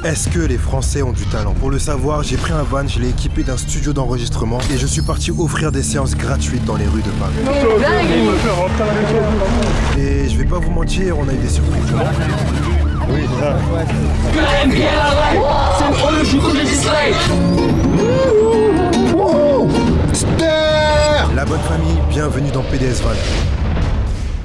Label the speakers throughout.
Speaker 1: Est-ce que les Français ont du talent? Pour le savoir, j'ai pris un van, je l'ai équipé d'un studio d'enregistrement et je suis parti offrir des séances gratuites dans les rues de Paris. Et je vais pas vous mentir, on a eu des surprises. Oui, c'est ça. La bonne famille, bienvenue dans PDS Van.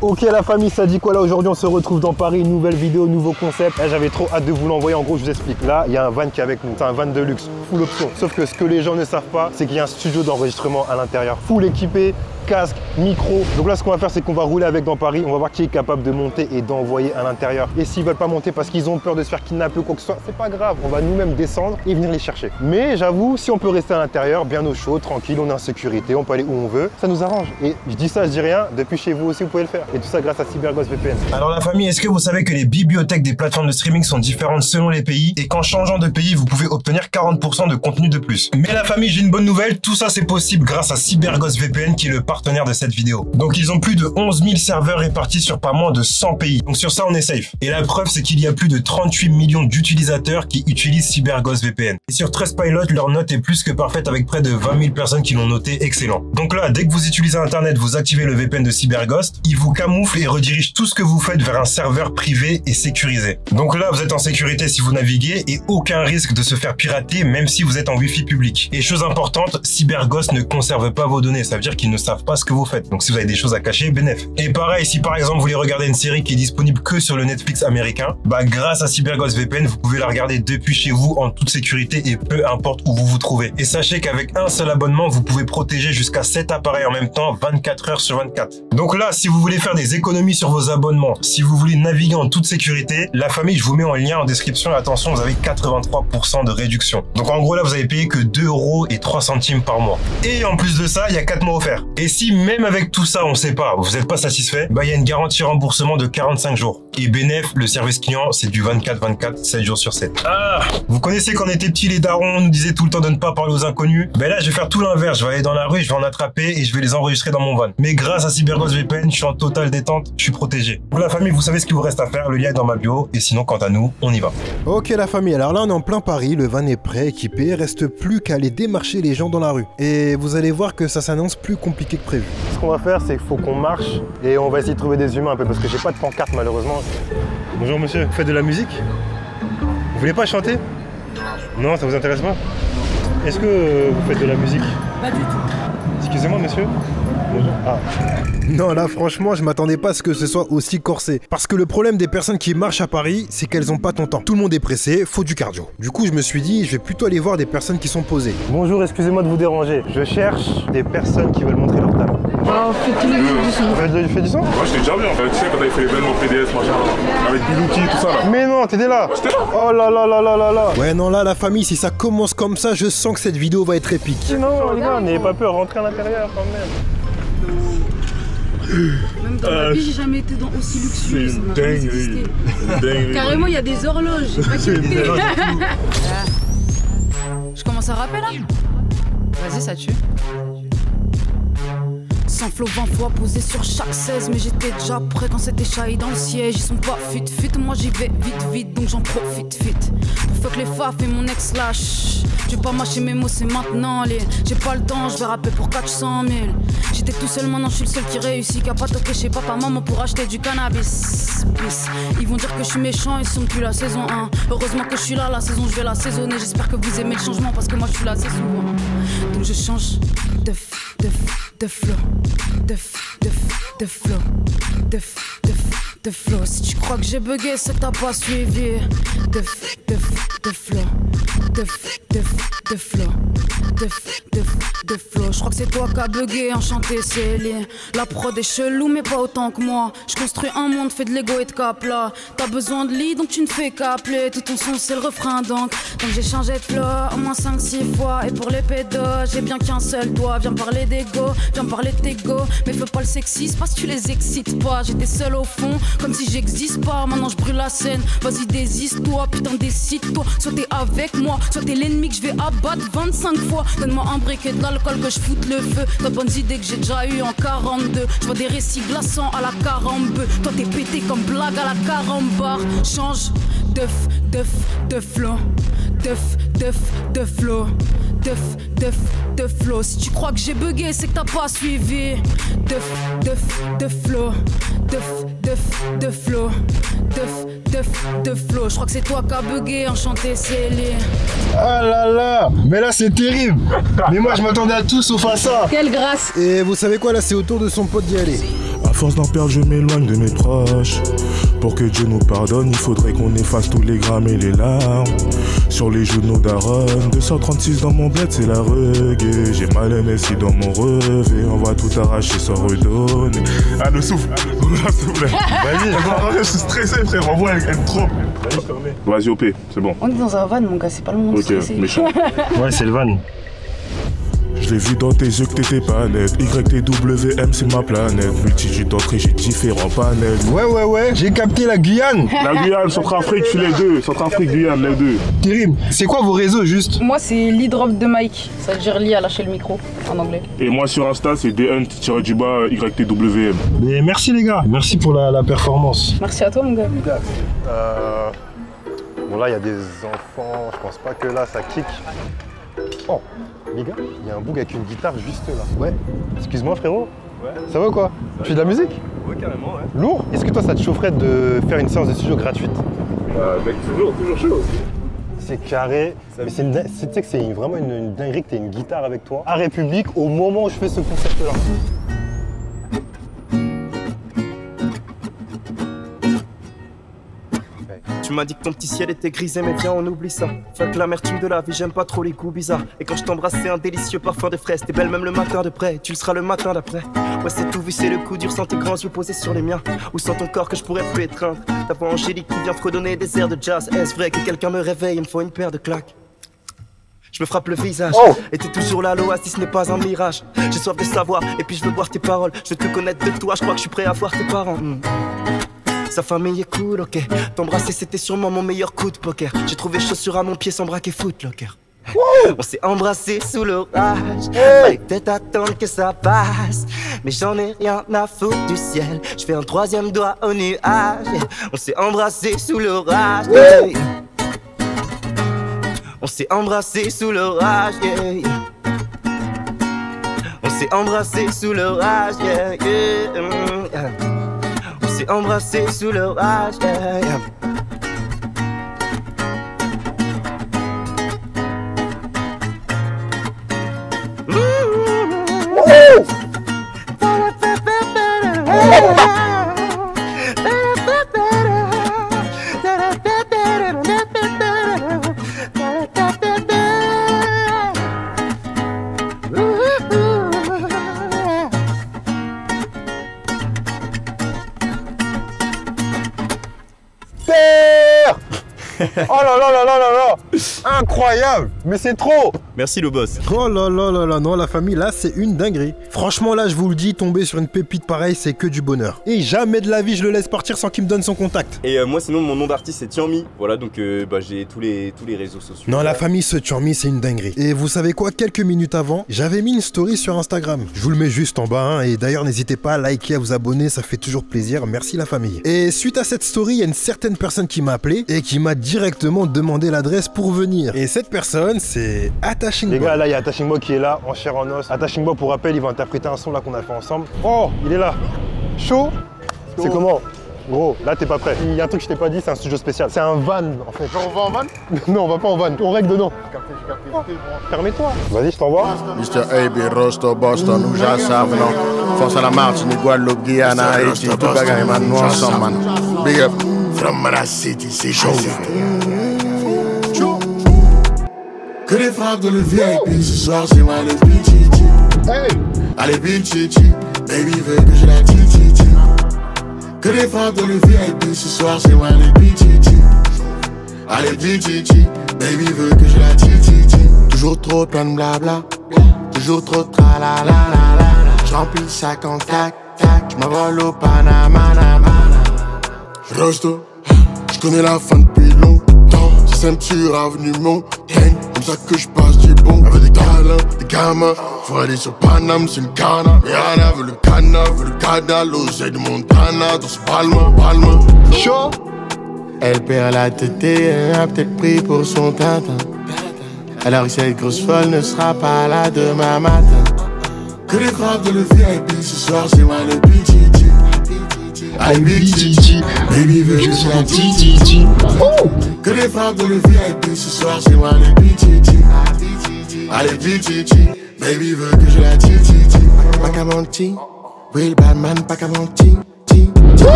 Speaker 1: Ok la famille, ça dit quoi là? Aujourd'hui on se retrouve dans Paris, nouvelle vidéo, nouveau concept. J'avais trop hâte de vous l'envoyer, en gros je vous explique. Là il y a un van qui est avec nous, c'est un van de luxe, full option. Sauf que ce que les gens ne savent pas, c'est qu'il y a un studio d'enregistrement à l'intérieur, full équipé, casque, micro. Donc là ce qu'on va faire, c'est qu'on va rouler avec dans Paris, on va voir qui est capable de monter et d'envoyer à l'intérieur. Et s'ils veulent pas monter parce qu'ils ont peur de se faire kidnapper ou quoi que ce soit, c'est pas grave, on va nous-mêmes descendre et venir les chercher. Mais j'avoue, si on peut rester à l'intérieur, bien au chaud, tranquille, on est en sécurité, on peut aller où on veut, ça nous arrange. Et je dis ça, je dis rien, depuis chez vous aussi vous pouvez le faire. Et tout ça grâce à CyberGhost VPN. Alors la famille, est-ce que vous savez que les bibliothèques des plateformes de streaming sont différentes selon les pays et qu'en changeant de pays, vous pouvez obtenir 40% de contenu de plus? Mais la famille, j'ai une bonne nouvelle, tout ça c'est possible grâce à CyberGhost VPN qui est le partenaire de cette vidéo. Donc ils ont plus de 11 000 serveurs répartis sur pas moins de 100 pays. Donc sur ça on est safe. Et la preuve c'est qu'il y a plus de 38 millions d'utilisateurs qui utilisent CyberGhost VPN. Et sur Trustpilot, leur note est plus que parfaite avec près de 20 000 personnes qui l'ont noté excellent. Donc là, dès que vous utilisez Internet, vous activez le VPN de CyberGhost, il vous camoufle et redirige tout ce que vous faites vers un serveur privé et sécurisé. Donc là, vous êtes en sécurité si vous naviguez et aucun risque de se faire pirater même si vous êtes en Wi-Fi public. Et chose importante, CyberGhost ne conserve pas vos données, ça veut dire qu'ils ne savent pas ce que vous faites. Donc si vous avez des choses à cacher, bénef. Et pareil, si par exemple vous voulez regarder une série qui est disponible que sur le Netflix américain, bah grâce à CyberGhost VPN, vous pouvez la regarder depuis chez vous en toute sécurité et peu importe où vous vous trouvez. Et sachez qu'avec un seul abonnement, vous pouvez protéger jusqu'à 7 appareils en même temps, 24 heures sur 24. Donc là, si vous voulez faire des économies sur vos abonnements, si vous voulez naviguer en toute sécurité, la famille, je vous mets en lien en description. Attention, vous avez 83% de réduction. Donc en gros là, vous avez payé que 2,03 € par mois. Et en plus de ça, il y a 4 mois offerts. Et si même avec tout ça, on sait pas, vous n'êtes pas satisfait, bah il y a une garantie remboursement de 45 jours. Et bénef, le service client, c'est du 24/24, 7 jours sur 7. Ah, vous connaissez quand on était petits, les darons nous disaient tout le temps de ne pas parler aux inconnus. Ben là, je vais faire tout l'inverse. Je vais aller dans la rue, je vais en attraper et je vais les enregistrer dans mon van. Mais grâce à CyberGhost VPN, je suis en totale détente, je suis protégé. Pour la famille, vous savez ce qu'il vous reste à faire, le lien est dans ma bio. Et sinon, quant à nous, on y va. Ok la famille, alors là on est en plein Paris, le van est prêt, équipé, reste plus qu'à aller démarcher les gens dans la rue. Et vous allez voir que ça s'annonce plus compliqué que prévu. Ce qu'on va faire, c'est qu'il faut qu'on marche et on va essayer de trouver des humains un peu parce que j'ai pas de pancarte malheureusement. Bonjour monsieur, vous faites de la musique? Vous voulez pas chanter? Non, ça vous intéresse pas? Est-ce que vous faites de la musique?
Speaker 2: Pas du tout.
Speaker 1: Excusez-moi monsieur. Bonjour. Ah. Non là franchement je m'attendais pas à ce que ce soit aussi corsé. Parce que le problème des personnes qui marchent à Paris, c'est qu'elles ont pas ton temps. Tout le monde est pressé, faut du cardio. Du coup je me suis dit, je vais plutôt aller voir des personnes qui sont posées. Bonjour, excusez-moi de vous déranger. Je cherche des personnes qui veulent montrer leur talent.
Speaker 2: On fait tous les jours du son.
Speaker 1: Tu fais du son?
Speaker 3: Moi j'étais déjà bien, tu sais quand t'avais fait l'événement PDS machin, avec Bilouki tout ça là.
Speaker 1: Mais non, t'étais là.
Speaker 3: J'étais là.
Speaker 1: Oh là là là là là là. Ouais non là la famille, si ça commence comme ça, je sens que cette vidéo va être épique. Non les gars, n'ayez pas peur, rentrez à l'intérieur quand même.
Speaker 2: Même dans ma vie, j'ai jamais été dans aussi luxueux. Ça m'a jamais existé. Carrément, il y a des horloges. J'ai pas capté. Je commence à rapper là. Vas-y, ça tue. Sans flow 20 fois posé sur chaque 16. Mais j'étais déjà prêt quand c'était chahi dans le siège. Ils sont pas fit, moi j'y vais vite, donc j'en profite vite. Pour fuck les faf et mon ex lâche. Je vais pas mâcher mes mots, c'est maintenant. J'ai pas le temps, je vais rapper pour 400 000. J'étais tout seul, maintenant je suis le seul qui réussit. Qui a pas toqué chez papa, maman pour acheter du cannabis. Ils vont dire que je suis méchant, ils sont plus la saison 1. Heureusement que je suis là, la saison je vais la saisonner. J'espère que vous aimez le changement parce que moi je suis là assez souvent. Donc je change de flow. De flow. Si tu crois que j'ai bugué, c'est que t'as pas suivi. De flow. Je crois que c'est toi qui as bugué, enchanté Céline. La prod est chelou mais pas autant que moi. Je construis un monde fait de l'ego et de cap là. T'as besoin de lit donc tu ne fais qu'appeler. Tout ton son c'est le refrain donc j'ai changé de flow au moins 5-6 fois. Et pour les pédos, j'ai bien qu'un seul toit. Viens parler d'ego, viens parler de tes go. Mais fais pas le sexiste parce que tu les excites pas. J'étais seul au fond, comme si j'existe pas. Maintenant je brûle la scène, vas-y désiste-toi, putain décide-toi. Soit t'es avec moi, soit t'es l'ennemi que je vais abattre 25 fois. Donne-moi un briquet de l'alcool que je foute le feu. T'as bonnes idées que j'ai déjà eu en 42. Je vois des récits glaçants à la carambeu. Toi t'es pété comme blague à la carambar. Change de flow, de flow, de flow. Si tu crois que j'ai bugué, c'est que t'as pas suivi. De flow, de flow, de flow. Je crois que c'est toi qui as bugué, enchanté Céline.
Speaker 1: Ah là là, mais là c'est terrible. Mais moi je m'attendais à tout sauf à ça.
Speaker 2: Quelle grâce.
Speaker 1: Et vous savez quoi, là c'est au tour de son pote d'y aller.
Speaker 4: À force d'en perdre, je m'éloigne de mes proches. Pour que Dieu nous pardonne, il faudrait qu'on efface tous les grammes et les larmes. Sur les joues de nos darons, 236 dans mon bled, c'est la reggae. J'ai mal aimé si dans mon rêve, on va tout arracher sans redonner. Ah, le souffle, s'il vous plaît. Vas-y, je suis stressé, frère, on voit, elle aime trop. Vas-y, OP, c'est bon.
Speaker 2: On est dans un van, mon gars, c'est pas le moment de stresser.
Speaker 4: Méchant.
Speaker 1: Ouais, c'est le van.
Speaker 4: Je l'ai vu dans tes yeux que t'étais pas net. YTWM c'est ma planète. Multitude d'entrées, j'ai différents panels.
Speaker 1: Ouais, j'ai capté la Guyane.
Speaker 4: La Guyane, Centrafrique, je suis les deux. Centrafrique, Guyane, les deux.
Speaker 1: Terrible. C'est quoi vos réseaux juste?
Speaker 2: Moi c'est l'e-drop de Mike, ça veut dire Lee à lâcher le micro en anglais.
Speaker 4: Et moi sur Insta c'est DHunt-YTWM.
Speaker 1: Mais merci les gars, merci pour la performance.
Speaker 2: Merci à toi mon gars.
Speaker 1: Bon là il y a des enfants, je pense pas que là ça kick. Oh, les gars, il y a un boug avec une guitare juste là. Ouais, excuse-moi frérot. Ouais. Ça va ou quoi? Tu fais de la musique?
Speaker 3: Ouais, carrément, ouais.
Speaker 1: Lourd? Est-ce que toi ça te chaufferait de faire une séance de studio gratuite?
Speaker 3: Mec, toujours chaud.
Speaker 1: C'est carré, mais tu sais que c'est vraiment une dinguerie que tu aies une guitare avec toi à République au moment où je fais ce concept là.
Speaker 5: Tu m'as dit que ton petit ciel était grisé, mais viens on oublie ça. Fuck l'amertume de la vie, j'aime pas trop les goûts bizarres. Et quand je t'embrasse c'est un délicieux parfum de fraise. T'es belle même le matin de près, tu le seras le matin d'après. Ouais c'est tout vu, c'est le coup dur sans tes grands yeux posés sur les miens. Ou sans ton corps que je pourrais plus étreindre. Ta voix angélique qui vient fredonner des airs de jazz. Est-ce vrai que quelqu'un me réveille, il me faut une paire de claques? Je me frappe le visage, et t'es toujours là l'oasis, ce n'est pas un mirage. J'ai soif de savoir, et puis je veux boire tes paroles. Je veux te connaître de toi, je crois que je suis prêt à voir tes parents. Sa famille est cool, ok. T'embrasser c'était sûrement mon meilleur coup de poker. J'ai trouvé chaussures à mon pied sans braquer footlocker. On s'est embrassé sous l'orage. Fallait peut-être attendre que ça passe. Mais j'en ai rien à foutre du ciel. Je fais un troisième doigt au nuage. On s'est embrassé sous l'orage. On s'est embrassé sous l'orage. On s'est embrassé sous l'orage. On s'est embrassé sous l'orage.
Speaker 1: Oh là là là là là là! Incroyable! Mais c'est trop!
Speaker 5: Merci le boss.
Speaker 1: Oh là là là là, non la famille là c'est une dinguerie. Franchement là je vous le dis, tomber sur une pépite pareille c'est que du bonheur. Et jamais de la vie je le laisse partir sans qu'il me donne son contact.
Speaker 5: Et moi sinon mon nom d'artiste c'est Tianmi. Voilà donc j'ai tous les réseaux sociaux.
Speaker 1: Non la famille ce Tianmi c'est une dinguerie. Et vous savez quoi, quelques minutes avant, j'avais mis une story sur Instagram. Je vous le mets juste en bas hein, et d'ailleurs n'hésitez pas à liker, à vous abonner, ça fait toujours plaisir, merci la famille. Et suite à cette story, il y a une certaine personne qui m'a appelé et qui m'a directement demandé l'adresse pour venir. Et cette personne c'est Attaching Boy. Les gars là il y a Attaching Boy qui est là, en chair en os. Attaching Boy pour rappel il va interpréter un son là qu'on a fait ensemble. Oh il est là. Chaud. C'est comment? Gros, là t'es pas prêt. Il y a un truc que je t'ai pas dit, c'est un studio spécial. C'est un van en fait.
Speaker 3: Genre on va en van?
Speaker 1: Non on va pas en van, on règle dedans. Permets-toi. Vas-y je t'envoie.
Speaker 6: Mr. AB, Rosto, Boston, nous já savons. Force à la Martinique, Guadeloupe, Guyana, Haïti, tout bagaille, man, nous ensemble, man. Big up. From la city, c'est chaud. Que des frappes dans le VIP, ce soir c'est moi les bitchichi. Allez bitchichi, baby veut que je la tititi. Que des frappes dans le VIP, ce soir c'est moi les bitchichi. Allez bitchichi, baby veut que je la tititi. Toujours trop plein de blabla, toujours trop tralalalala. J'remplis ça en tac tac, j'm'envole au Panama. Rosto. Je connais la fin depuis longtemps. C'est ceinture avenue Montaigne. Comme ça que je passe du bon. Avec des câlins, des gamins. Faut aller sur Paname, c'est une cana. Rihanna veut le cana, veut le cana. L'oseille de Montana, dans ce palme. Chaud. Elle perd la tête et a peut-être pris pour son tintin. Alors que cette grosse folle ne sera pas là demain matin. Que les frappes de le VIP, ce soir c'est moi le PTT. Allez PTT, baby veut que je sois TTT. Que les frappes de le VIP, ce soir c'est moi le PTT. Allez PTT, baby veut que je la TTT. Pas qu'à mentir, Will Batman, pas qu'à mentir.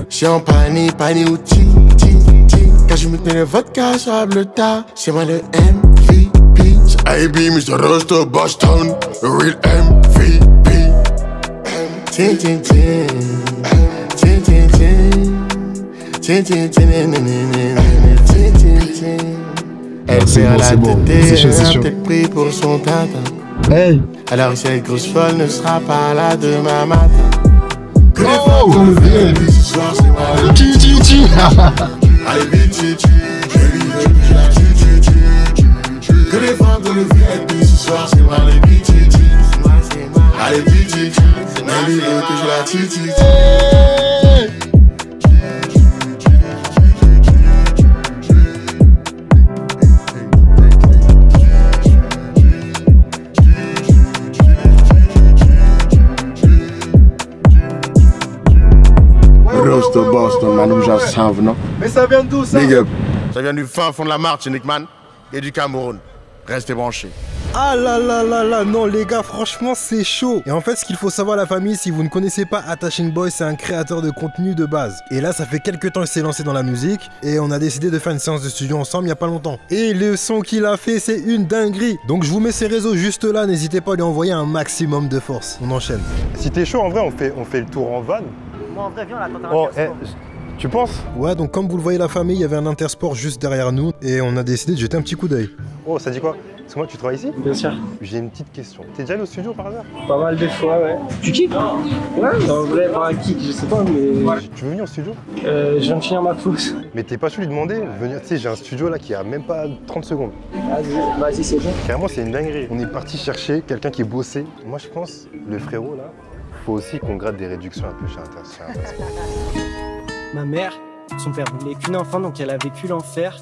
Speaker 6: Champagne, pani ou ti. Quand je me mets le vodka sur la bleuta, c'est moi le MVP. C'est IB, Mr. Rosto, Boston, le real MVP. Tin tin tin, tin tin tin, tin tin tin. Elle perd la tête, elle a peut-être pris pour son tintin.
Speaker 1: Hey.
Speaker 6: Alors que cette grosse folle ne sera pas là demain matin. Que les femmes dans le VIP, ce soir c'est moi le TTT. Allez BTT, baby veut que je la TTT. Que les femmes dans le VIP, ce soir c'est moi le BTT. Allez BTT, baby veut que je la TTT. Rosto Boston, Manouja Savre, non?
Speaker 1: Mais ça vient d'où ça?
Speaker 6: Big up. Ça vient du fin fond de la Martinique, man, et du Cameroun. Restez branchés.
Speaker 1: Ah là là là là, non les gars, franchement c'est chaud. Et en fait, ce qu'il faut savoir la famille, si vous ne connaissez pas Attaching Boy, c'est un créateur de contenu de base. Et là, ça fait quelques temps qu'il s'est lancé dans la musique et on a décidé de faire une séance de studio ensemble il y a pas longtemps. Et le son qu'il a fait, c'est une dinguerie. Donc je vous mets ses réseaux juste là, n'hésitez pas à lui envoyer un maximum de force. On enchaîne. Si t'es chaud, en vrai, on fait le tour en van.
Speaker 7: Moi en vrai, viens, on attend un
Speaker 1: tu penses? Ouais, donc comme vous le voyez la famille, il y avait un intersport juste derrière nous et on a décidé de jeter un petit coup d'œil. Oh, ça dit quoi? Parce que moi, tu travailles ici?
Speaker 8: Bien sûr.
Speaker 1: J'ai une petite question. T'es déjà allé au studio par hasard?
Speaker 8: Pas mal de fois, ouais. Tu kiffes? Ouais, en vrai, par un kick, je sais pas, mais...
Speaker 1: Tu veux venir au studio?
Speaker 8: Je viens de finir ma pause.
Speaker 1: Mais t'es pas su lui demander? Venir, tu sais, j'ai un studio là qui a même pas 30 secondes.
Speaker 8: Vas-y, c'est bon.
Speaker 1: Carrément, c'est une dinguerie. On est parti chercher quelqu'un qui est bossé. Moi, je pense, le frérot là, faut aussi qu'on gratte des réductions un peu chez Intersport.
Speaker 5: Ma mère, son père voulait qu'une enfant, donc elle a vécu l'enfer.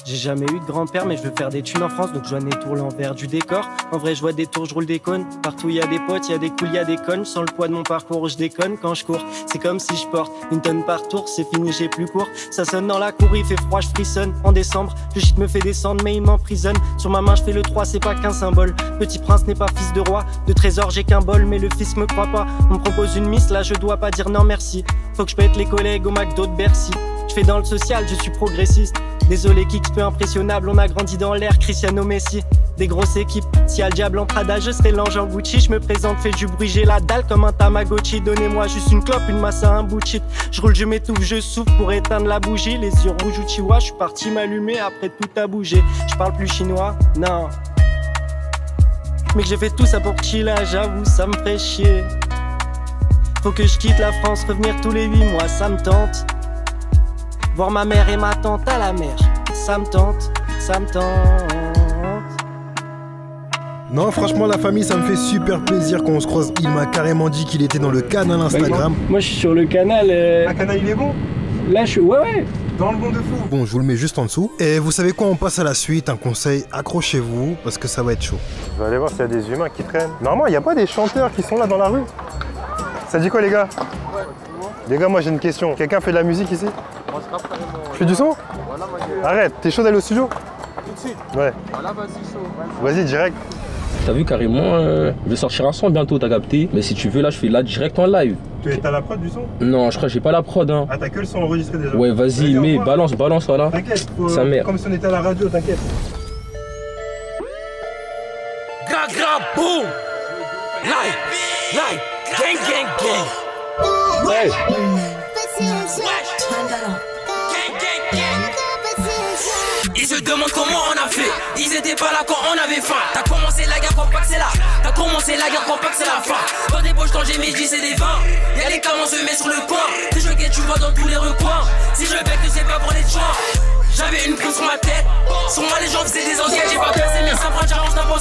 Speaker 5: J'ai jamais eu de grand-père, mais je veux faire des thunes en France, donc je vois des tours l'envers du décor. En vrai, je vois des tours, je roule des cônes. Partout, il y a des potes, il y a des couilles, il y a des connes. Sans le poids de mon parcours, je déconne quand je cours. C'est comme si je porte une tonne par tour, c'est fini, j'ai plus court. Ça sonne dans la cour, il fait froid, je frissonne. En décembre, le shit me fait descendre, mais il m'emprisonne. Sur ma main, je fais le 3, c'est pas qu'un symbole. Petit prince n'est pas fils de roi. De trésor, j'ai qu'un bol, mais le fils me croit pas. On me propose une miss, là, je dois pas dire non merci. Faut que je pète les collègues au McDo de Bercy. Je fais dans le social, je suis progressiste. Désolé, kicks peu impressionnable, on a grandi dans l'air, Cristiano Messi. Des grosses équipes, si y a le diable en Prada, je serai l'ange en Gucci. Je me présente, fais du bruit, j'ai la dalle comme un Tamagotchi. Donnez-moi juste une clope, une masse à un bout de shit. Je roule, je m'étouffe, je souffle pour éteindre la bougie. Les yeux rouges ou chihuahua, je suis parti m'allumer, après tout a bougé. Je parle plus chinois, non. Mais que j'ai fait tout ça pour Chila, j'avoue, ça me ferait chier. Faut que je quitte la France, revenir tous les 8 mois, ça me tente. Voir ma mère et ma tante à la mer, ça me tente, ça me tente.
Speaker 1: Non, franchement, la famille, ça me fait super plaisir qu'on se croise. Il m'a carrément dit qu'il était dans le canal Instagram.
Speaker 8: Moi, je suis sur le canal.
Speaker 1: Le canal, il est bon?
Speaker 8: Là, je suis. Ouais.
Speaker 1: Dans le bon de fou. Bon, je vous le mets juste en dessous. Et vous savez quoi, on passe à la suite. Un conseil, accrochez-vous parce que ça va être chaud. Je vais aller voir s'il y a des humains qui traînent. Normalement, il n'y a pas des chanteurs qui sont là dans la rue. Ça dit quoi, les gars? Ouais, les gars, moi j'ai une question. Quelqu'un fait de la musique ici? Moi, je fais du son? Voilà, arrête, t'es chaud d'aller au studio? Tout de suite? Ouais. Voilà, vas-y, chaud. Vas-y, direct.
Speaker 9: T'as vu carrément, je vais sortir un son bientôt, t'as capté? Mais si tu veux, là, je fais là direct en live.
Speaker 1: T'as la prod du son? Non,
Speaker 9: je crois que j'ai pas la prod. Hein.
Speaker 1: Ah, t'as que le son enregistré déjà?
Speaker 9: Ouais, vas-y, mais balance, voilà.
Speaker 1: T'inquiète, comme si on était à la radio, t'inquiète.
Speaker 10: Gra, boum! Live! Gang!
Speaker 1: Ouais!
Speaker 10: Ils se demandent comment on a fait. Ils étaient pas là quand on avait faim. T'as commencé la guerre, crois pas que c'est là. T'as commencé la guerre, crois pas que c'est la fin. Dans des poches quand j'ai midi, c'est des vins. Y'a les camons se met sur le coin. Des jeux que tu vois dans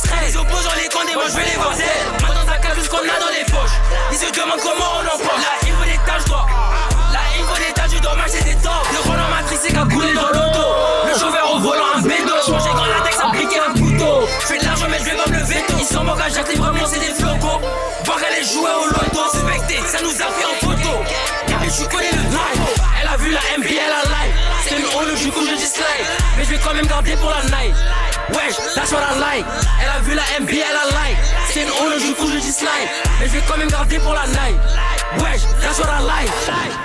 Speaker 10: serait. Les opposants, les condés, moi je vais les vendre. Main dans un cas, tout ce qu'on a dans les poches. Ils se demandent comment on en porte. Là, il faut des tâches d'or. Là, il faut des tâches, je dois m'acheter des torts. Le Roland matricé qui a coulé dans l'auto. Le chauffeur au volant, un bédo. Changer grand latex, appliquer un couteau. Je fais de l'argent, mais je vais pas me lever tôt. Ils s'en moquent à Jacques, vraiment, c'est des flocos. Voir qu'elle est jouée au loto. Suspecté, ça nous a fait en photo. Et je connais le live. Elle a vu la NBA, elle a live. C'est une holo, du coup je dis slide. Mais je vais quand même garder pour la night. Wesh, that's what I like. Elle a vu la NBA, elle a like. C'est une holo, du coup je dis slide. Mais je vais quand même garder pour la night. Wesh, that's what I like.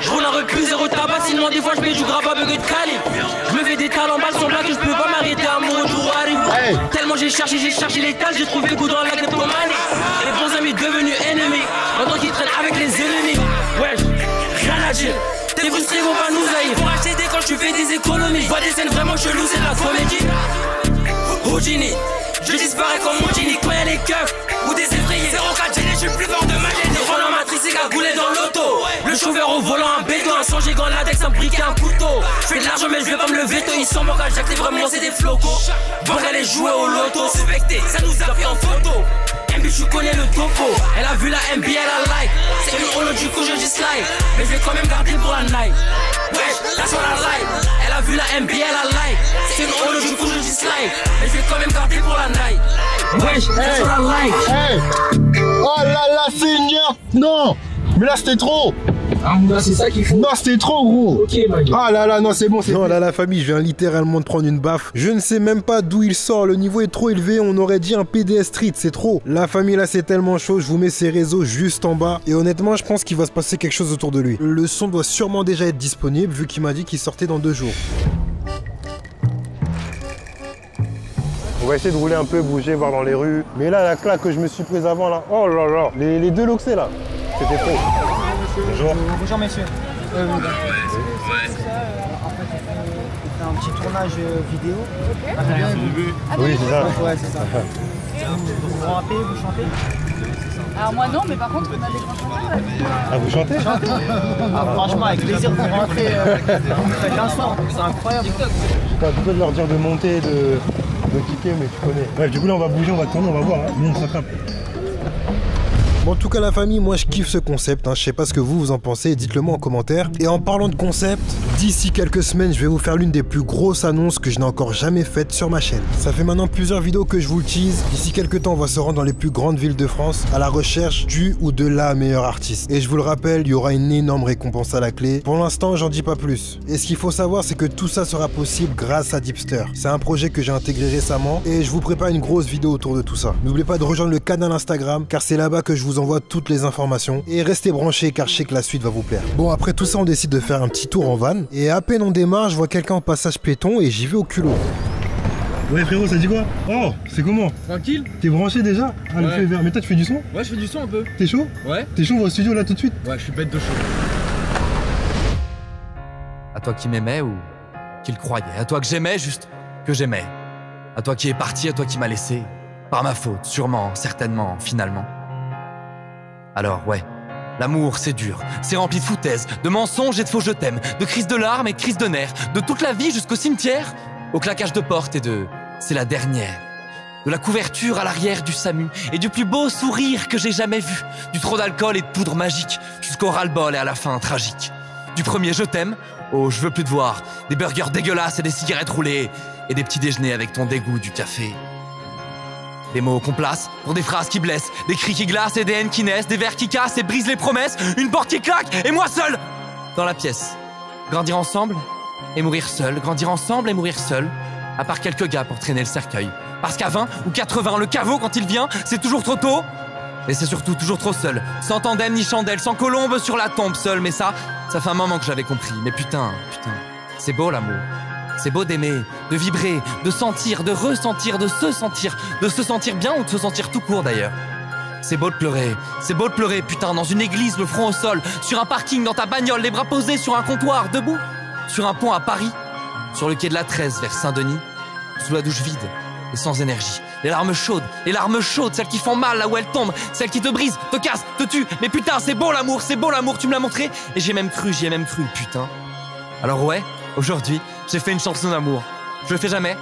Speaker 10: Je roule un reclus, zéro tabac. Sinon des fois je mets du grabat, bug de calibre. Je me fais des talents balles sur blague que je peux pas m'arrêter à mon retour arrive. Tellement j'ai cherché les tâches, j'ai trouvé le goût dans la kleptomanie. Les bons amis devenus ennemis. Maintenant qu'ils traînent avec les ennemis. Wesh, rien à dire. T'es frustré, vont pas nous haïr. Pour acheter des quand tu fais des économies. Je vois des scènes vraiment cheloues, c'est de la comédie. Houdini, je disparais comme mon Gini. Quand y'a les keufs ou des effrayés. 04 gêné, je suis plus fort de ma gêne. Le volant matricé cagoulé dans l'auto. Le chauffeur au volant, un béton. Un sang gigant latex, un briquet, un couteau. Je fais de l'argent, mais je vais pas me lever tôt. Ils s'en moquent à Jacques, vraiment, c'est des flocos. Voir elle est jouée au loto. Suspecté, ça nous a fait en photo. MB, je connais le topo. Elle a vu la NBA, elle a like. C'est une holo, du coup je dis slide. Mais je vais quand même garder pour la night. Wesh, that's what I like. Elle a vu la NBA, elle a like. C'est une holo, du coup je dis slide. Mais je vais quand même garder pour la night. Wesh, that's what I like.
Speaker 1: Oh là là, Seigneur. Non. Mais là c'était trop.
Speaker 8: Ah, là, c'est ça qu'il faut.
Speaker 1: Non, c'était trop gros.
Speaker 8: Ok, ma gueule.
Speaker 1: Ah là là, non, c'est bon. Non, là, la famille, je viens littéralement de prendre une baffe. Je ne sais même pas d'où il sort. Le niveau est trop élevé. On aurait dit un PDS Street, c'est trop. La famille, là, c'est tellement chaud. Je vous mets ses réseaux juste en bas. Et honnêtement, je pense qu'il va se passer quelque chose autour de lui. Le son doit sûrement déjà être disponible, vu qu'il m'a dit qu'il sortait dans 2 jours. On va essayer de rouler un peu, bouger, voir dans les rues. Mais là, la claque que je me suis prise avant, là, oh là là, les 2 loxés, là, c'était trop. Bonjour.
Speaker 7: Bonjour, messieurs. En fait, on fait un petit tournage vidéo.
Speaker 1: Oui, c'est ça.
Speaker 7: Ouais, c'est ça. Vous rappez, vous chantez?
Speaker 2: Alors moi non, mais par contre on a des grands chanteurs.
Speaker 1: Ah, vous chantez?
Speaker 7: Ah, franchement, avec plaisir, vous rentrez, vous faites un son, c'est incroyable.
Speaker 1: J'étais un peu de leur dire de monter, de kicker, mais tu connais. Bref, du coup là on va bouger, on va tourner, on va voir, hein. Nous on s'attrape. Bon, en tout cas la famille, moi je kiffe ce concept, hein. Je sais pas ce que vous en pensez, dites-le moi en commentaire. Et en parlant de concept, d'ici quelques semaines, je vais vous faire l'une des plus grosses annonces que je n'ai encore jamais faites sur ma chaîne. Ça fait maintenant plusieurs vidéos que je vous le tease. D'ici quelques temps, on va se rendre dans les plus grandes villes de France à la recherche du ou de la meilleure artiste. Et je vous le rappelle, il y aura une énorme récompense à la clé. Pour l'instant, j'en dis pas plus. Et ce qu'il faut savoir, c'est que tout ça sera possible grâce à Dipster. C'est un projet que j'ai intégré récemment et je vous prépare une grosse vidéo autour de tout ça. N'oubliez pas de rejoindre le canal Instagram car c'est là-bas que je vous envoie toutes les informations. Et restez branchés car je sais que la suite va vous plaire. Bon, après tout ça, on décide de faire un petit tour en van. Et à peine on démarre, je vois quelqu'un en passage piéton et j'y vais au culot. Ouais frérot, ça dit quoi? Oh, c'est comment?
Speaker 11: Tranquille.
Speaker 1: T'es branché déjà? Ah, le feu vert. Mais toi tu fais du son?
Speaker 11: Ouais, je fais du son un peu.
Speaker 1: T'es chaud?
Speaker 11: Ouais.
Speaker 1: T'es chaud, on va au studio là tout de suite?
Speaker 11: Ouais, je suis bête de chaud.
Speaker 12: À toi qui m'aimais ou qui le croyais? À toi que j'aimais, juste que j'aimais? À toi qui est parti, à toi qui m'a laissé? Par ma faute, sûrement, certainement, finalement. Alors ouais, l'amour c'est dur, c'est rempli de foutaises, de mensonges et de faux je t'aime, de crises de larmes et de crises de nerfs, de toute la vie jusqu'au cimetière, au claquage de porte et de c'est la dernière. De la couverture à l'arrière du SAMU et du plus beau sourire que j'ai jamais vu, du trop d'alcool et de poudre magique, jusqu'au ras-le-bol et à la fin tragique. Du premier je t'aime, au je veux plus te voir, des burgers dégueulasses et des cigarettes roulées, et des petits déjeuners avec ton dégoût du café. Des mots qu'on place pour des phrases qui blessent, des cris qui glacent et des haines qui naissent, des verres qui cassent et brisent les promesses, une porte qui claque et moi seul dans la pièce. Grandir ensemble et mourir seul, grandir ensemble et mourir seul, à part quelques gars pour traîner le cercueil. Parce qu'à 20 ou 80, le caveau quand il vient, c'est toujours trop tôt. Et c'est surtout toujours trop seul, sans tandem ni chandelle, sans colombe sur la tombe seul. Mais ça fait un moment que j'avais compris. Mais putain, c'est beau l'amour. C'est beau d'aimer, de vibrer, de sentir, de ressentir, de se sentir bien ou de se sentir tout court d'ailleurs. C'est beau de pleurer, putain, dans une église, le front au sol, sur un parking, dans ta bagnole, les bras posés sur un comptoir, debout, sur un pont à Paris, sur le quai de la 13 vers Saint-Denis, sous la douche vide et sans énergie. Les larmes chaudes, celles qui font mal là où elles tombent, celles qui te brisent, te cassent, te tuent. Mais putain, c'est beau l'amour, tu me l'as montré et j'y ai même cru, putain. Alors ouais, aujourd'hui, j'ai fait une chanson d'amour. Je le fais jamais,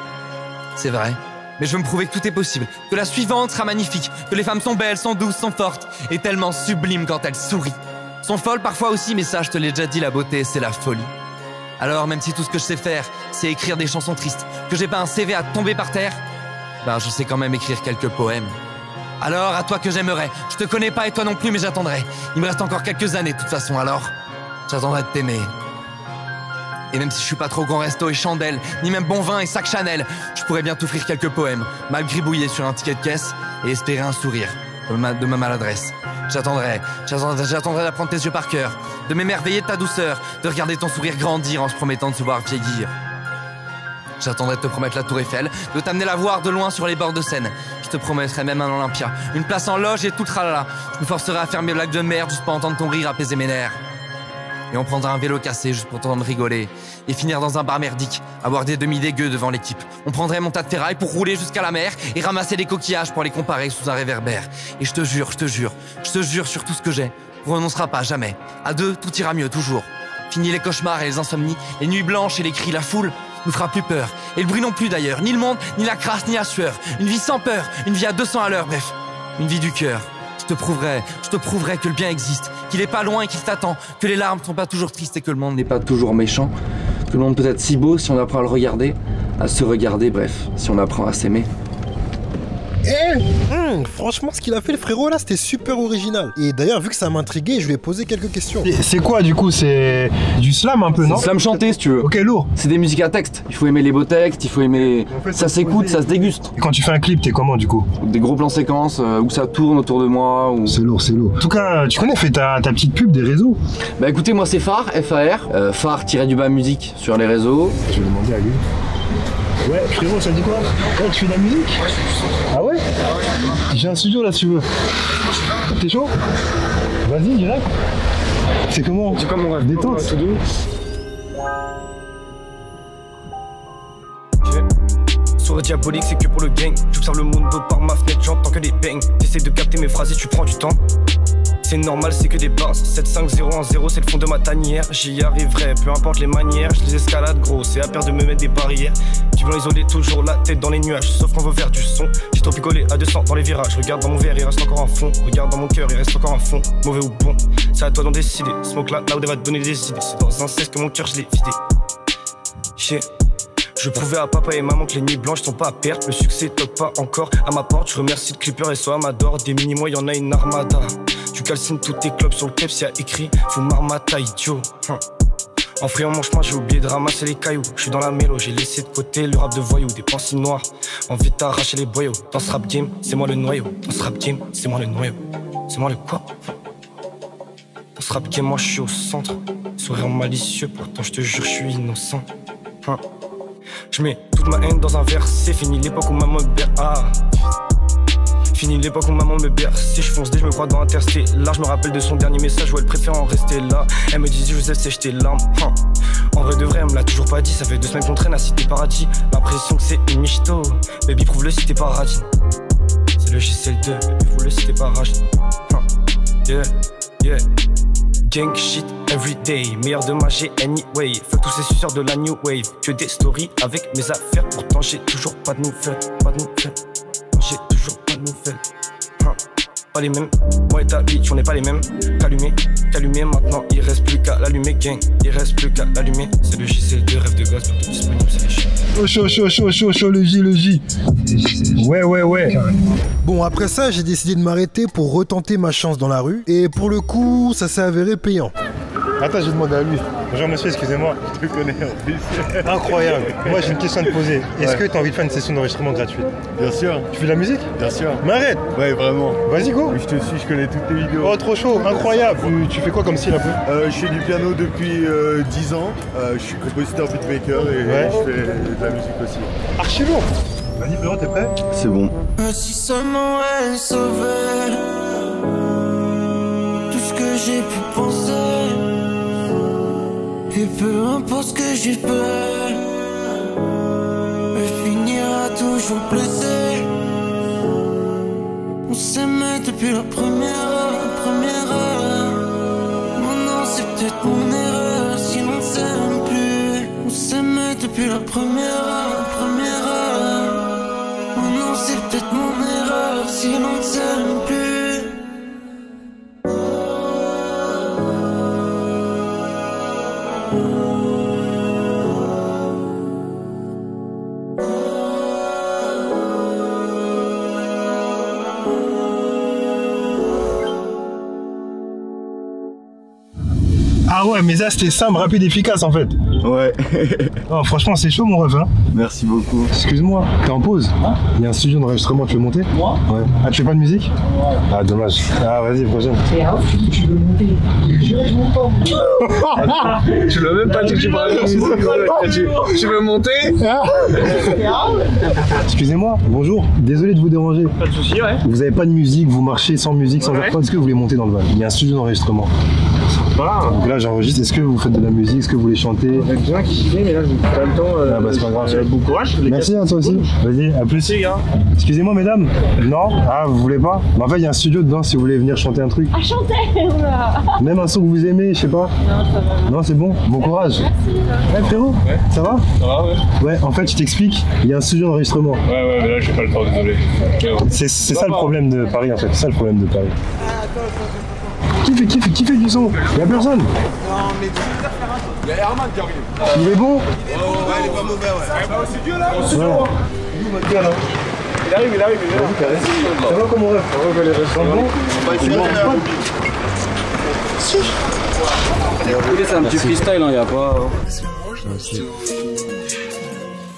Speaker 12: c'est vrai. Mais je veux me prouver que tout est possible, que la suivante sera magnifique, que les femmes sont belles, sont douces, sont fortes, et tellement sublimes quand elles sourient. Sont folles parfois aussi, mais ça, je te l'ai déjà dit, la beauté, c'est la folie. Alors, même si tout ce que je sais faire, c'est écrire des chansons tristes, que j'ai pas un CV à tomber par terre, ben je sais quand même écrire quelques poèmes. Alors, à toi que j'aimerais, je te connais pas et toi non plus, mais j'attendrai. Il me reste encore quelques années de toute façon, alors j'attendrai de t'aimer. Et même si je suis pas trop grand resto et chandelle, ni même bon vin et sac Chanel, je pourrais bien t'offrir quelques poèmes, mal gribouillés sur un ticket de caisse et espérer un sourire de ma maladresse. J'attendrai d'apprendre tes yeux par cœur, de m'émerveiller de ta douceur, de regarder ton sourire grandir en se promettant de se voir vieillir. J'attendrai de te promettre la Tour Eiffel, de t'amener la voir de loin sur les bords de Seine. Je te promettrai même un Olympia, une place en loge et tout tralala. Je me forcerai à faire mes blagues de merde juste pour entendre ton rire apaiser mes nerfs. Et on prendra un vélo cassé juste pour t'entendre rigoler. Et finir dans un bar merdique, avoir des demi-dégueux devant l'équipe. On prendrait mon tas de ferraille pour rouler jusqu'à la mer et ramasser des coquillages pour les comparer sous un réverbère. Et je te jure sur tout ce que j'ai, on renoncera pas jamais. À deux, tout ira mieux toujours. Fini les cauchemars et les insomnies, les nuits blanches et les cris, la foule nous fera plus peur. Et le bruit non plus d'ailleurs, ni le monde, ni la crasse, ni la sueur. Une vie sans peur, une vie à 200 à l'heure, bref, une vie du cœur. Je te prouverai que le bien existe, qu'il est pas loin et qu'il t'attend, que les larmes sont pas toujours tristes et que le monde n'est pas toujours méchant, que le monde peut être si beau si on apprend à le regarder, à se regarder, bref, si on apprend à s'aimer.
Speaker 1: Franchement, ce qu'il a fait le frérot là, c'était super original. Et d'ailleurs, vu que ça m'intriguait, je lui ai posé quelques questions. C'est quoi du coup? C'est du slam un peu, non?
Speaker 12: Slam chanté si tu veux.
Speaker 1: Ok, lourd.
Speaker 12: C'est des musiques à texte. Il faut aimer les beaux textes, il faut aimer. En fait, ça s'écoute, ça se déguste.
Speaker 1: Et quand tu fais un clip, t'es comment du coup?
Speaker 12: Des gros plans séquences où ça tourne autour de moi. Ou...
Speaker 1: C'est lourd, c'est lourd. En tout cas, tu connais, fais ta petite pub des réseaux.
Speaker 12: Bah écoutez, moi c'est Phare, F-A-R, Phare-du-bas musique sur les réseaux.
Speaker 1: Je vais demander à lui. Ouais, frérot, ça dit quoi? Ouais, tu fais de la musique? Ouais, je fais du son. Ah ouais? J'ai un studio là si tu veux. T'es chaud? Vas-y, direct. C'est comment?
Speaker 8: C'est comme on rêve.
Speaker 1: Détente.
Speaker 8: Tout doux.
Speaker 5: Sourire diabolique, c'est que pour le gang. J'observe le monde par ma fenêtre, j'entends que des bangs. T'essaies de capter mes phrases et tu prends du temps. C'est normal, c'est que des bases. 7, 5, 0, 1, 0, c'est le fond de ma tanière. J'y arriverai, peu importe les manières. Je les escalade, gros, c'est à peur de me mettre des barrières. Du blanc isolé, toujours la tête dans les nuages. Sauf qu'on veut faire du son. J'ai trop picolé à 200 dans les virages. Regarde dans mon verre, il reste encore un fond. Regarde dans mon cœur, il reste encore un fond. Mauvais ou bon, c'est à toi d'en décider. Smoke là où va te donner des idées. C'est dans un cesse que mon cœur je l'ai vidé. Je prouvais à papa et maman que les nuits blanches sont pas à perte. Le succès toque pas encore à ma porte. Je remercie le clipper et soit Amador. Des mini-mois, y'en a une armada. Tu calcines tous tes clubs sur le caps, y'a écrit faut marmata idiot. En frayant mon chemin, j'ai oublié de ramasser les cailloux. Je suis dans la mélo, j'ai laissé de côté le rap de voyou. Des pensées noires, envie de t'arracher les boyaux. Dans ce rap game, c'est moi le noyau. Dans ce rap game, c'est moi le noyau. C'est moi le quoi? Dans ce rap game, moi je suis au centre. Sourire malicieux, pourtant je te jure, je suis innocent. Je mets toute ma haine dans un verre, c'est fini l'époque où maman me Fini l'époque où maman me berçait, je fonce dès je me crois dans Interstellar. Je me rappelle de son dernier message où elle préfère en rester là. Elle me disait Joseph sèche tes larmes. En vrai de vrai, elle me l'a toujours pas dit. Ça fait 2 semaines qu'on traîne à Cité Paradis. L'impression que c'est une michto. Baby prouve le si t'es pas radine. C'est le JCL2, baby prouve le si t'es pas radine. Yeah. Gang shit everyday, meilleur de ma G anyway. Fuck tous ces suceurs de la new wave. Que des stories avec mes affaires. Pourtant j'ai toujours pas de nouvelles. J'ai toujours pas de nouvelles. Pas les mêmes, moi et ta bitch on n'est pas les mêmes. Qu'allumer maintenant, il reste plus qu'à l'allumer gang. Il reste plus qu'à l'allumer. C'est le JCL2, rêve de gosse, bientôt disponible, c'est les chiens.
Speaker 1: Chaud, le J. Ouais. Bon, après ça, j'ai décidé de m'arrêter pour retenter ma chance dans la rue. Et pour le coup, ça s'est avéré payant. Attends, j'ai demandé à lui. Bonjour monsieur, excusez-moi.
Speaker 3: Je te connais en plus.
Speaker 1: Incroyable. Moi, j'ai une question à te poser. Est-ce que tu as envie de faire une session d'enregistrement gratuite?
Speaker 3: Bien sûr.
Speaker 1: Tu fais de la musique?
Speaker 3: Bien sûr.
Speaker 1: Mais arrête.
Speaker 3: Ouais, vraiment.
Speaker 1: Vas-y, go.
Speaker 3: Je te suis, je connais toutes tes vidéos.
Speaker 1: Oh, trop chaud, incroyable. Tu fais quoi comme style un peu?
Speaker 3: Je fais du piano depuis 10 ans. Je suis compositeur beatmaker et je fais de la musique aussi.
Speaker 1: Archi lourd. Vas-y, frérot, t'es prêt?
Speaker 3: C'est bon.
Speaker 11: Si seulement elle sauvait tout ce que j'ai pu penser. Et peu importe ce que j'ai fait, elle finira toujours blessée. On s'aimait depuis la première heure. Maintenant c'est peut-être mon erreur, sinon on s'aime plus. On s'aimait depuis la première heure. si l'on ne s'aime plus.
Speaker 1: Ah ouais, mais ça c'était simple, rapide, efficace en fait.
Speaker 3: Ouais.
Speaker 1: Oh, franchement, c'est chaud mon ref. Hein.
Speaker 3: Merci beaucoup.
Speaker 1: Excuse-moi, t'es en pause? Il y a un studio d'enregistrement, tu veux monter?
Speaker 7: Moi?
Speaker 1: Ouais. Ah, tu fais pas de musique? Ouais. Ah, dommage. Ah, vas-y, prochaine.
Speaker 7: Tu veux monter? Je monte pas.
Speaker 8: Tu l'as même pas dit que tu parlais de musique. Tu veux monter?
Speaker 1: Excusez-moi, bonjour. Désolé de vous déranger.
Speaker 8: Pas de soucis, ouais.
Speaker 1: Vous avez pas de musique, vous marchez sans musique, sans faire. Est-ce que vous voulez monter dans le van? Il y a un studio d'enregistrement.
Speaker 8: Voilà.
Speaker 1: Donc là, j'enregistre. Est-ce que vous faites de la musique? Est-ce que vous voulez chanter?
Speaker 8: On a bien kiffé, mais là, j'ai pas le temps.
Speaker 1: Ah bah, c'est pas grave.
Speaker 8: Bon courage.
Speaker 1: Merci à toi aussi. Vas-y, à plus.
Speaker 8: Merci, gars.
Speaker 1: Excusez-moi, mesdames. Non? Ah, vous voulez pas? En fait, il y a un studio dedans si vous voulez venir chanter un truc.
Speaker 13: À chanter, oula.
Speaker 1: Même un son que vous aimez, je sais pas.
Speaker 13: Non, ça va.
Speaker 1: Non, c'est bon. Bon courage.
Speaker 13: Merci.
Speaker 1: Ouais, frérot.
Speaker 8: Ouais.
Speaker 1: Ça va?
Speaker 8: Ça va, ouais.
Speaker 1: Ouais, en fait, je t'explique. Il y a un studio d'enregistrement.
Speaker 8: Ouais, mais là, j'ai pas le temps, désolé.
Speaker 1: C'est ça le problème de Paris, en fait. C'est ça le problème de Paris. Qui fait du son? Y'a personne? Non, mais il y a Herman qui arrive. Il est bon?
Speaker 3: Ouais, il est pas mauvais, ouais.
Speaker 8: C'est Dieu là?
Speaker 1: Ouais.
Speaker 8: Il arrive.
Speaker 1: Ça va comment on rêve? Ça va, les restaurants bons?
Speaker 3: On va essayer
Speaker 14: C'est un petit freestyle, hein, y'a pas.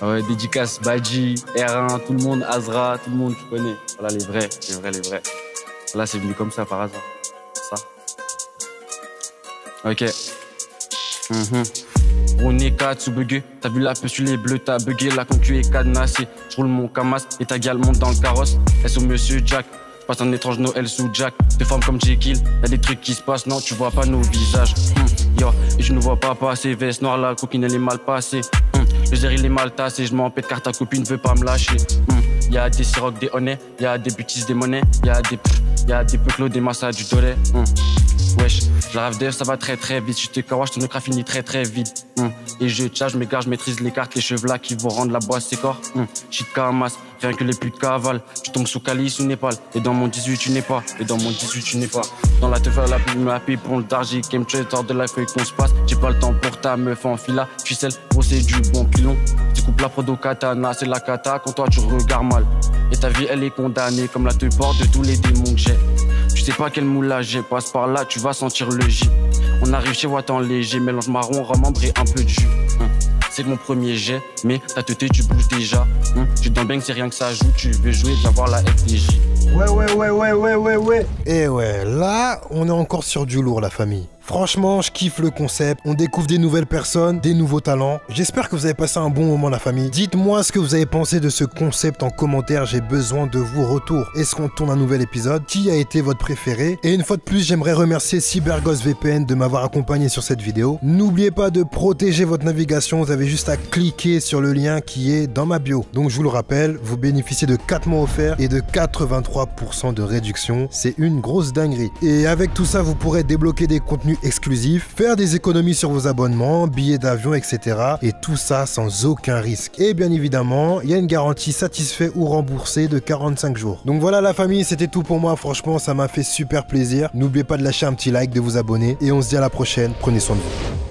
Speaker 14: Ah ouais, dédicace, Badji, R1, tout le monde, Azra, tout le monde, tu connais. Voilà les vrais. Là, c'est venu comme ça par hasard. Ça. Ok. On est 4 sous bugué. T'as vu la peu sur les bleus, t'as bugué. La concu est cadenassée. Je roule mon camas et ta gueule monte dans le carrosse. Elle sous Monsieur Jack. Je passe un étrange Noël sous Jack. Des formes comme Jekyll. Y'a des trucs qui se passent, non, tu vois pas nos visages. Yo, et je ne vois pas passer. Veste noire, la coquine elle est mal passée. Le zéro il est mal tassé. Je m'en pète car ta copine veut pas me lâcher. Y'a des sirocs, des honnêtes. Y'a des butis, des monnaies. Y'a des peuples, des massas, du doré. Wesh, je rêve d'air, ça va très très vite. Je te caroche, ton écran finit très très vite. Et je charge, je m'égare, je maîtrise les cartes, les cheveux là qui vont rendre la boisse c'est corps. Shit Kamas, rien que les putes cavales. Tu tombes sous Cali, sous Népal. Et dans mon 18, tu n'es pas. Dans la teuf, la plume, la pipe, on le dargy. Game traitor de la feuille qu'on se passe. J'ai pas le temps pour ta meuf en fila. Ficelle, gros, c'est du bon pilon. Tu coupes la prod au katana, c'est la kata quand toi tu regardes mal. Et ta vie, elle est condamnée comme la te porte de tous les démons que j'ai. Tu sais pas quel moulage j'ai, passe par là, tu vas sentir le J. On arrive chez Watan léger, mélange marron, remembre et un peu de jus. C'est mon premier jet, mais ta teuté tu bouges déjà. Tu dans le bang, c'est rien que ça joue, tu veux jouer, viens voir la FDJ.
Speaker 1: Ouais. Et ouais, là, on est encore sur du lourd, la famille. Franchement, je kiffe le concept. On découvre des nouvelles personnes, des nouveaux talents. J'espère que vous avez passé un bon moment, la famille. Dites-moi ce que vous avez pensé de ce concept en commentaire. J'ai besoin de vos retours. Est-ce qu'on tourne un nouvel épisode? Qui a été votre préféré? Et une fois de plus, j'aimerais remercier CyberGhost VPN de m'avoir accompagné sur cette vidéo. N'oubliez pas de protéger votre navigation. Vous avez juste à cliquer sur le lien qui est dans ma bio. Donc, je vous le rappelle, vous bénéficiez de 4 mois offerts et de 83% de réduction. C'est une grosse dinguerie. Et avec tout ça, vous pourrez débloquer des contenus exclusifs, faire des économies sur vos abonnements, billets d'avion, etc. Et tout ça sans aucun risque. Et bien évidemment, il y a une garantie satisfait ou remboursée de 45 jours. Donc voilà la famille, c'était tout pour moi. Franchement, ça m'a fait super plaisir. N'oubliez pas de lâcher un petit like, de vous abonner. Et on se dit à la prochaine. Prenez soin de vous.